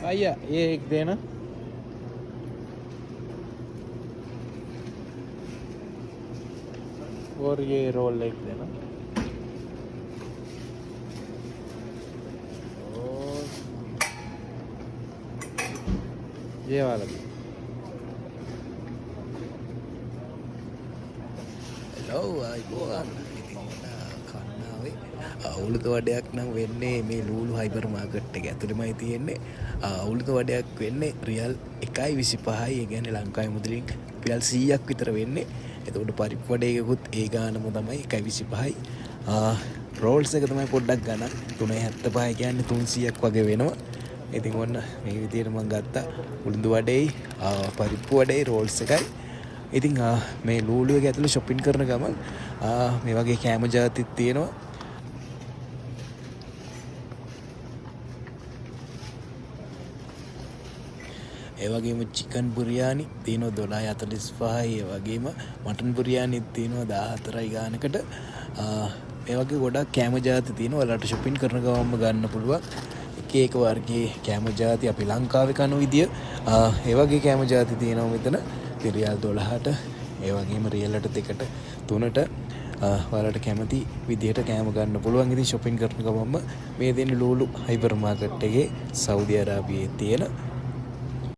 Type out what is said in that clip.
भैया ये एक देना और ये रोल एक देना और ये वाला भी Hello, අයිබෝවන්. ඉතින් කන්නාවේ අවුරුදු වඩයක් නම් වෙන්නේ මේ ලූලු හයිපර් මාකට් එක ඇතුළෙමයි තියෙන්නේ. අවුරුදු වඩයක් වෙන්නේ රියල් 1.25යි. ඒ කියන්නේ ලංකාවේ මුදලින් රියල් 100ක් විතර වෙන්නේ. එතකොට පරිප්පු වඩේකුත් ඒ ගානම තමයි 1.25යි. රෝල්ස් එක තමයි පොඩ්ඩක් ගණන් 3.75 කියන්නේ 300ක් වගේ වෙනවා. ඉතින් ඔන්න මේ විදිහට මම ගත්තා උළුදු වඩේයි පරිප්පු වඩේයි රෝල්ස් එකයි. ඉතින් මේ ලූලු එක ඇතුළේ shopping කරන ගමන් මේ වගේ කෑම ජාතිත් තියෙනවා. ඒ වගේම චිකන් බුරියානි තියෙනවා 12.45යි. ඒ වගේම මටන් බුරියානිත් තියෙනවා 14යි ගානකට. ඒ වගේ ගොඩක් කෑම ජාති තියෙනවා. ඔයාලට shopping කරන ගමන්ම ගන්න පුළුවන්. එක එක වර්ගයේ කෑම ජාති අපි ලංකාවේ කන විදිය ඒ වගේ කෑම ජාති තියෙනවා මෙතන. රියල් 12ට ඒ වගේම රියල්ට 2ට 3ට ඔයාලට කැමති විදියට කෑම ගන්න පුළුවන්. ඉතින් shopping කරන ගමන්ම මේ දෙන්නේ ලූලු හයිපර් මාකට් එකේ සෞදි අරාබියේ තියෙන